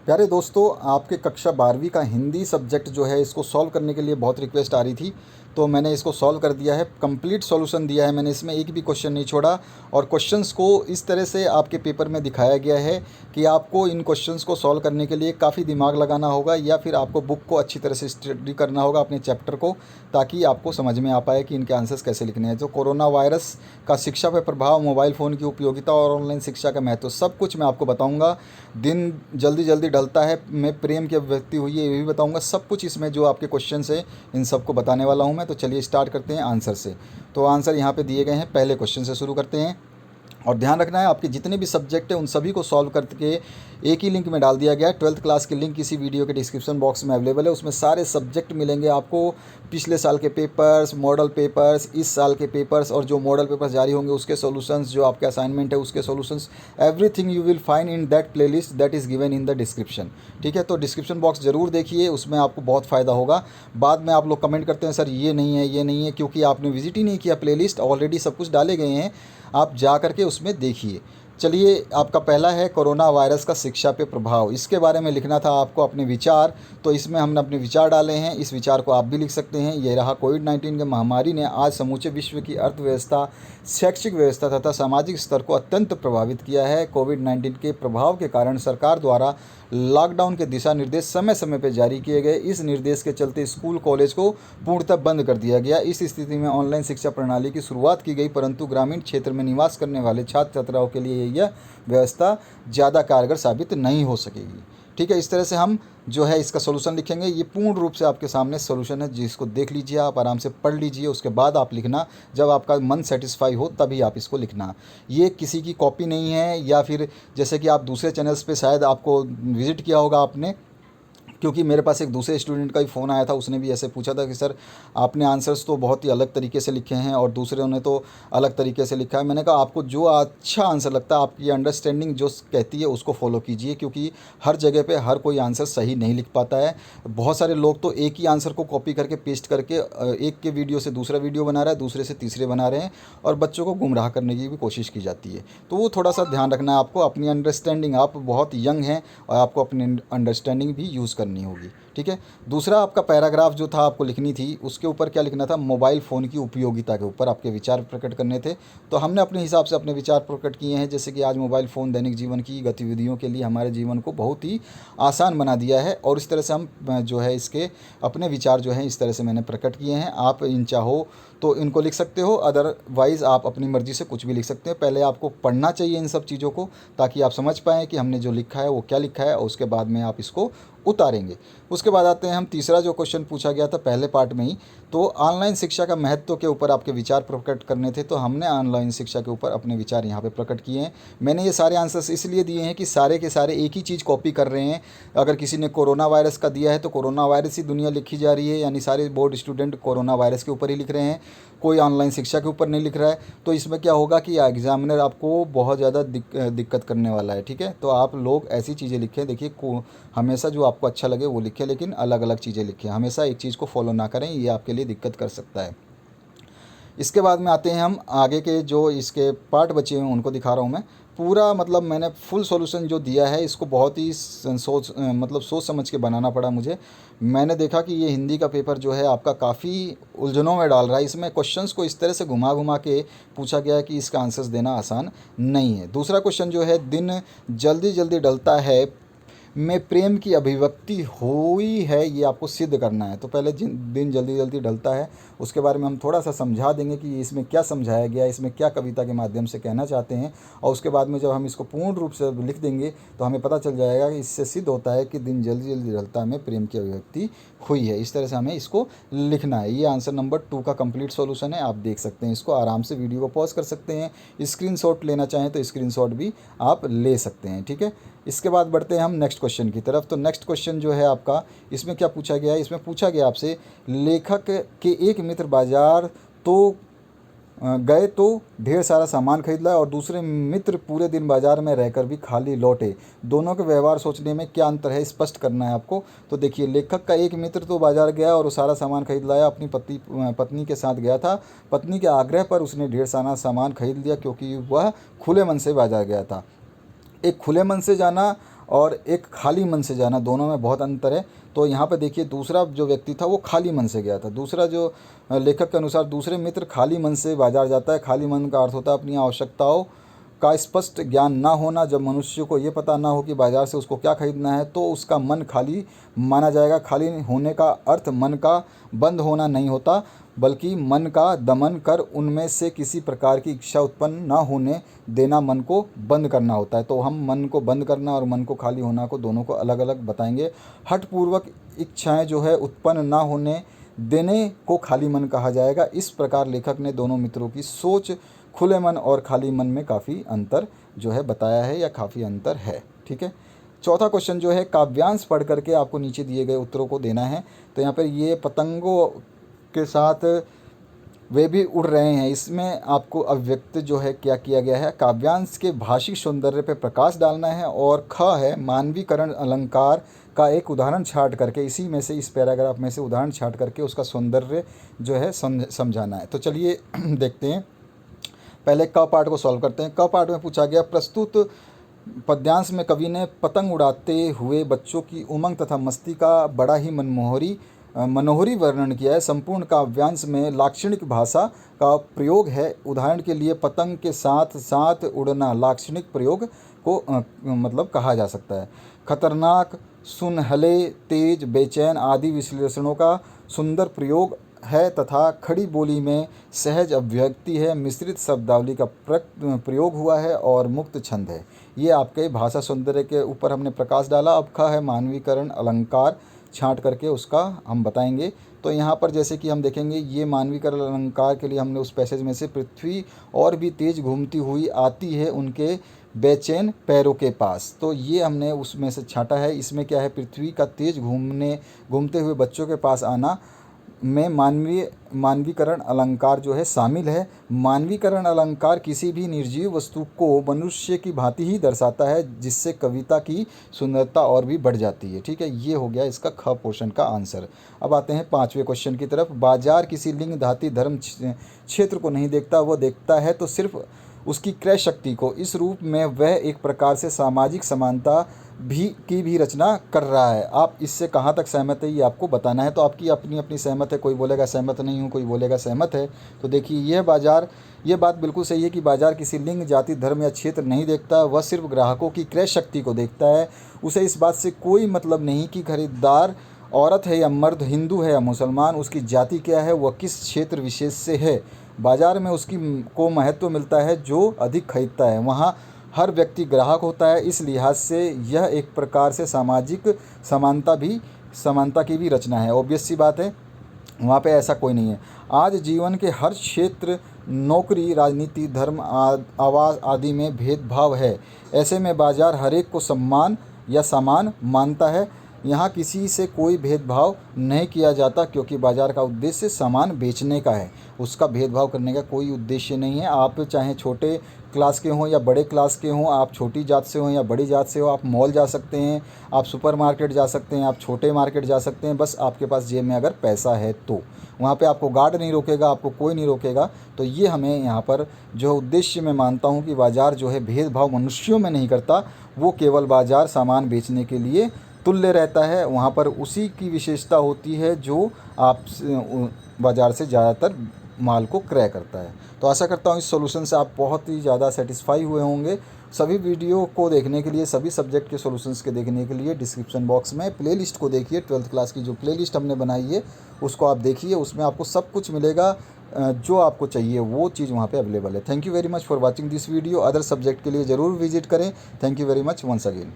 प्यारे दोस्तों, आपके कक्षा 12वीं का हिंदी सब्जेक्ट जो है इसको सॉल्व करने के लिए बहुत रिक्वेस्ट आ रही थी। तो मैंने इसको सॉल्व कर दिया है, कंप्लीट सॉल्यूशन दिया है मैंने, इसमें एक भी क्वेश्चन नहीं छोड़ा। और क्वेश्चंस को इस तरह से आपके पेपर में दिखाया गया है कि आपको इन क्वेश्चंस को सॉल्व करने के लिए काफ़ी दिमाग लगाना होगा, या फिर आपको बुक को अच्छी तरह से स्टडी करना होगा अपने चैप्टर को, ताकि आपको समझ में आ पाए कि इनके आंसर्स कैसे लिखने हैं। तो कोरोना वायरस का शिक्षा पर प्रभाव, मोबाइल फ़ोन की उपयोगिता और ऑनलाइन शिक्षा का महत्व, सब कुछ मैं आपको बताऊँगा। दिन जल्दी जल्दी ढलता है में प्रेम की अभिव्यक्ति हुई है, ये भी बताऊंगा। सब कुछ इसमें जो आपके क्वेश्चन है इन सबको बताने वाला हूं मैं। तो चलिए स्टार्ट करते हैं आंसर से। तो आंसर यहाँ पे दिए गए हैं, पहले क्वेश्चन से शुरू करते हैं। और ध्यान रखना है, आपके जितने भी सब्जेक्ट हैं उन सभी को सॉल्व करके एक ही लिंक में डाल दिया गया है। 12th क्लास की लिंक इसी वीडियो के डिस्क्रिप्शन बॉक्स में अवेलेबल है। उसमें सारे सब्जेक्ट मिलेंगे आपको, पिछले साल के पेपर्स, मॉडल पेपर्स, इस साल के पेपर्स, और जो मॉडल पेपर्स जारी होंगे उसके सॉल्यूशंस, जो आपके असाइनमेंट है उसके solutions, everything you will find in that playlist that is given in the description. ठीक है, तो डिस्क्रिप्शन बॉक्स जरूर देखिए, उसमें आपको बहुत फ़ायदा होगा। बाद में आप लोग कमेंट करते हैं सर ये नहीं है ये नहीं है, क्योंकि आपने विजिट ही नहीं किया प्लेलिस्ट, ऑलरेडी सब कुछ डाले गए हैं, आप जा करके उसमें देखिए। चलिए, आपका पहला है कोरोना वायरस का शिक्षा पे प्रभाव। इसके बारे में लिखना था आपको अपने विचार, तो इसमें हमने अपने विचार डाले हैं। इस विचार को आप भी लिख सकते हैं। ये रहा, कोविड-19 के महामारी ने आज समूचे विश्व की अर्थव्यवस्था, शैक्षिक व्यवस्था तथा सामाजिक स्तर को अत्यंत प्रभावित किया है। कोविड-19 के प्रभाव के कारण सरकार द्वारा लॉकडाउन के दिशा निर्देश समय समय पर जारी किए गए। इस निर्देश के चलते स्कूल कॉलेज को पूर्णतः बंद कर दिया गया। इस स्थिति में ऑनलाइन शिक्षा प्रणाली की शुरुआत की गई, परंतु ग्रामीण क्षेत्र में निवास करने वाले छात्र छात्राओं के लिए यह व्यवस्था ज़्यादा कारगर साबित नहीं हो सकेगी। ठीक है, इस तरह से हम जो है इसका सोल्यूशन लिखेंगे। ये पूर्ण रूप से आपके सामने सोल्यूशन है, जिसको देख लीजिए, आप आराम से पढ़ लीजिए, उसके बाद आप लिखना। जब आपका मन सेटिस्फाई हो तभी आप इसको लिखना। ये किसी की कॉपी नहीं है, या फिर जैसे कि आप दूसरे चैनल्स पे शायद आपको विजिट किया होगा आपने, क्योंकि मेरे पास एक दूसरे स्टूडेंट का ही फ़ोन आया था, उसने भी ऐसे पूछा था कि सर आपने आंसर्स तो बहुत ही अलग तरीके से लिखे हैं और दूसरे ने तो अलग तरीके से लिखा है। मैंने कहा आपको जो अच्छा आंसर लगता है, आपकी अंडरस्टैंडिंग जो कहती है उसको फॉलो कीजिए, क्योंकि हर जगह पे हर कोई आंसर सही नहीं लिख पाता है। बहुत सारे लोग तो एक ही आंसर को कॉपी करके पेस्ट करके एक के वीडियो से दूसरा वीडियो बना रहा है, दूसरे से तीसरे बना रहे हैं, और बच्चों को गुमराह करने की भी कोशिश की जाती है। तो वो थोड़ा सा ध्यान रखना है आपको, अपनी अंडरस्टैंडिंग, आप बहुत यंग हैं और आपको अपनी अंडरस्टैंडिंग भी यूज़ करनी होगी। ठीक है, दूसरा आपका पैराग्राफ जो था आपको लिखनी थी, उसके ऊपर क्या लिखना था, मोबाइल फ़ोन की उपयोगिता के ऊपर आपके विचार प्रकट करने थे। तो हमने अपने हिसाब से अपने विचार प्रकट किए हैं, जैसे कि आज मोबाइल फ़ोन दैनिक जीवन की गतिविधियों के लिए हमारे जीवन को बहुत ही आसान बना दिया है, और इस तरह से हम जो है इसके अपने विचार जो हैं इस तरह से मैंने प्रकट किए हैं। आप इन चाहो तो इनको लिख सकते हो, अदरवाइज़ आप अपनी मर्ज़ी से कुछ भी लिख सकते हैं। पहले आपको पढ़ना चाहिए इन सब चीज़ों को, ताकि आप समझ पाएँ कि हमने जो लिखा है वो क्या लिखा है, और उसके बाद में आप इसको उतारेंगे। उसके बाद आते हैं हम तीसरा जो क्वेश्चन पूछा गया था पहले पार्ट में ही, तो ऑनलाइन शिक्षा का महत्व के ऊपर आपके विचार प्रकट करने थे। तो हमने ऑनलाइन शिक्षा के ऊपर अपने विचार यहाँ पे प्रकट किए हैं। मैंने ये सारे आंसर्स इसलिए दिए हैं कि सारे के सारे एक ही चीज़ कॉपी कर रहे हैं। अगर किसी ने कोरोना वायरस का दिया है तो कोरोना वायरस ही दुनिया लिखी जा रही है, यानी सारे बोर्ड स्टूडेंट कोरोना वायरस के ऊपर ही लिख रहे हैं, कोई ऑनलाइन शिक्षा के ऊपर नहीं लिख रहा है। तो इसमें क्या होगा कि एग्जामिनर आपको बहुत ज़्यादा दिक्कत करने वाला है। ठीक है, तो आप लोग ऐसी चीज़ें लिखें, देखिए हमेशा जो आपको अच्छा लगे वो लिखें, लेकिन अलग अलग चीज़ें लिखें, हमेशा एक चीज़ को फॉलो ना करें, ये आपके लिए दिक्कत कर सकता है। इसके बाद में आते हैं हम आगे के जो इसके पार्ट बचे हुए हैं उनको दिखा रहा हूँ मैं पूरा। मतलब मैंने फुल सॉल्यूशन जो दिया है इसको बहुत ही सोच समझ के बनाना पड़ा मुझे। मैंने देखा कि ये हिंदी का पेपर जो है आपका काफ़ी उलझनों में डाल रहा है। इसमें क्वेश्चंस को इस तरह से घुमा घुमा के पूछा गया है कि इसका आंसर्स देना आसान नहीं है। दूसरा क्वेश्चन जो है, दिन जल्दी जल्दी डलता है में प्रेम की अभिव्यक्ति हुई है, ये आपको सिद्ध करना है। तो पहले दिन जल्दी जल्दी ढलता है, उसके बारे में हम थोड़ा सा समझा देंगे कि इसमें क्या समझाया गया है, इसमें क्या कविता के माध्यम से कहना चाहते हैं, और उसके बाद में जब हम इसको पूर्ण रूप से लिख देंगे तो हमें पता चल जाएगा कि इससे सिद्ध होता है कि दिन जल्दी जल्दी ढलता में प्रेम की अभिव्यक्ति हुई है। इस तरह से हमें इसको लिखना है। ये आंसर नंबर 2 का कंप्लीट सॉल्यूशन है। आप देख सकते हैं इसको, आराम से वीडियो को पॉज कर सकते हैं, स्क्रीनशॉट लेना चाहें तो स्क्रीनशॉट भी आप ले सकते हैं। ठीक है, इसके बाद बढ़ते हैं हम नेक्स्ट क्वेश्चन की तरफ। तो नेक्स्ट क्वेश्चन जो है आपका, इसमें क्या पूछा गया है, इसमें पूछा गया आपसे, लेखक के एक मित्र बाजार तो गए तो ढेर सारा सामान खरीद लाए, और दूसरे मित्र पूरे दिन बाजार में रहकर भी खाली लौटे। दोनों के व्यवहार सोचने में क्या अंतर है, स्पष्ट करना है आपको। तो देखिए, लेखक का एक मित्र तो बाजार गया और वो सारा सामान खरीद लाया, अपनी पत्नी के साथ गया था। पत्नी के आग्रह पर उसने ढेर सारा सामान खरीद लिया, क्योंकि वह खुले मन से बाजार गया था। एक खुले मन से जाना और एक खाली मन से जाना, दोनों में बहुत अंतर है। तो यहाँ पे देखिए दूसरा जो व्यक्ति था वो खाली मन से गया था। दूसरा जो लेखक के अनुसार दूसरे मित्र खाली मन से बाजार जाता है। खाली मन का अर्थ होता है अपनी आवश्यकताओं का स्पष्ट ज्ञान ना होना। जब मनुष्य को ये पता ना हो कि बाजार से उसको क्या खरीदना है तो उसका मन खाली माना जाएगा। खाली होने का अर्थ मन का बंद होना नहीं होता, बल्कि मन का दमन कर उनमें से किसी प्रकार की इच्छा उत्पन्न ना होने देना मन को बंद करना होता है। तो हम मन को बंद करना और मन को खाली होना को दोनों को अलग अलग बताएंगे। हठपूर्वक इच्छाएं जो है उत्पन्न ना होने देने को खाली मन कहा जाएगा। इस प्रकार लेखक ने दोनों मित्रों की सोच, खुले मन और खाली मन में काफ़ी अंतर जो है बताया है, या काफ़ी अंतर है। ठीक है। चौथा क्वेश्चन जो है काव्यांश पढ़ करके आपको नीचे दिए गए उत्तरों को देना है। तो यहाँ पर ये पतंगों के साथ वे भी उड़ रहे हैं, इसमें आपको अव्यक्त जो है क्या किया गया है, काव्यांश के भाषिक सौंदर्य पर प्रकाश डालना है। और ख है मानवीकरण अलंकार का एक उदाहरण छाट करके, इसी में से इस पैराग्राफ में से उदाहरण छाट करके उसका सौंदर्य जो है समझाना है। तो चलिए देखते हैं, पहले क पार्ट को सॉल्व करते हैं। क पार्ट में पूछा गया प्रस्तुत पद्यांश में कवि ने पतंग उड़ाते हुए बच्चों की उमंग तथा मस्ती का बड़ा ही मनोहरी वर्णन किया है। संपूर्ण काव्यांश में लाक्षणिक भाषा का प्रयोग है। उदाहरण के लिए पतंग के साथ साथ उड़ना लाक्षणिक प्रयोग को मतलब कहा जा सकता है। खतरनाक, सुनहले, तेज, बेचैन आदि विश्लेषणों का सुंदर प्रयोग है तथा खड़ी बोली में सहज अभिव्यक्ति है। मिश्रित शब्दावली का प्रयोग हुआ है और मुक्त छंद है। ये आपके भाषा सौंदर्य के ऊपर हमने प्रकाश डाला। अब ख है मानवीकरण अलंकार छांट करके उसका हम बताएंगे। तो यहाँ पर जैसे कि हम देखेंगे, ये मानवीकरण अलंकार के लिए हमने उस पैसेज में से पृथ्वी और भी तेज घूमती हुई आती है उनके बेचैन पैरों के पास, तो ये हमने उसमें से छांटा है। इसमें क्या है, पृथ्वी का तेज घूमते हुए बच्चों के पास आना में मानवीकरण अलंकार जो है शामिल है। मानवीकरण अलंकार किसी भी निर्जीव वस्तु को मनुष्य की भांति ही दर्शाता है, जिससे कविता की सुंदरता और भी बढ़ जाती है। ठीक है, ये हो गया इसका ख पोर्शन का आंसर। अब आते हैं पांचवें क्वेश्चन की तरफ। बाजार किसी लिंग, धाती, धर्म, क्षेत्र को नहीं देखता, वह देखता है तो सिर्फ उसकी क्रय शक्ति को। इस रूप में वह एक प्रकार से सामाजिक समानता की भी रचना कर रहा है। आप इससे कहाँ तक सहमत है ये आपको बताना है। तो आपकी अपनी अपनी सहमत है, कोई बोलेगा सहमत नहीं हूँ, कोई बोलेगा सहमत है। तो देखिए ये बात बिल्कुल सही है कि बाजार किसी लिंग, जाति, धर्म या क्षेत्र नहीं देखता, वह सिर्फ ग्राहकों की क्रय शक्ति को देखता है। उसे इस बात से कोई मतलब नहीं कि खरीदार औरत है या मर्द, हिंदू है या मुसलमान, उसकी जाति क्या है, वह किस क्षेत्र विशेष से है। बाजार में उसकी को महत्व मिलता है जो अधिक खरीदता है। वहाँ हर व्यक्ति ग्राहक होता है। इस लिहाज से यह एक प्रकार से सामाजिक समानता की भी रचना है। ऑब्वियस सी बात है, वहाँ पे ऐसा कोई नहीं है। आज जीवन के हर क्षेत्र, नौकरी, राजनीति, धर्म, आवास आदि में भेदभाव है। ऐसे में बाजार हरेक को सम्मान या समान मानता है। यहाँ किसी से कोई भेदभाव नहीं किया जाता, क्योंकि बाजार का उद्देश्य सामान बेचने का है। उसका भेदभाव करने का कोई उद्देश्य नहीं है। आप चाहे छोटे क्लास के हों या बड़े क्लास के हों, आप छोटी जात से हों या बड़ी जात से हो, आप मॉल जा सकते हैं, आप सुपर मार्केट जा सकते हैं, आप छोटे मार्केट जा सकते हैं, बस आपके पास जेब में अगर पैसा है तो। वहाँ पे आपको गार्ड नहीं रोकेगा, आपको कोई नहीं रोकेगा। तो ये हमें यहाँ पर जो उद्देश्य मैं मानता हूँ कि बाजार जो है भेदभाव मनुष्यों में नहीं करता, वो केवल बाजार सामान बेचने के लिए तुल्य रहता है। वहाँ पर उसी की विशेषता होती है जो आप बाज़ार से ज़्यादातर माल को क्रय करता है। तो आशा करता हूँ इस सॉल्यूशन से आप बहुत ही ज़्यादा सेटिस्फाई हुए होंगे। सभी वीडियो को देखने के लिए, सभी सब्जेक्ट के सॉल्यूशंस के देखने के लिए डिस्क्रिप्शन बॉक्स में प्लेलिस्ट को देखिए। 12th क्लास की जो प्लेलिस्ट हमने बनाई है उसको आप देखिए, उसमें आपको सब कुछ मिलेगा जो आपको चाहिए, वो चीज़ वहाँ पे अवेलेबल है। Thank you very much for watching this video. Other subject के लिए ज़रूर विजिट करें। Thank you very much once again.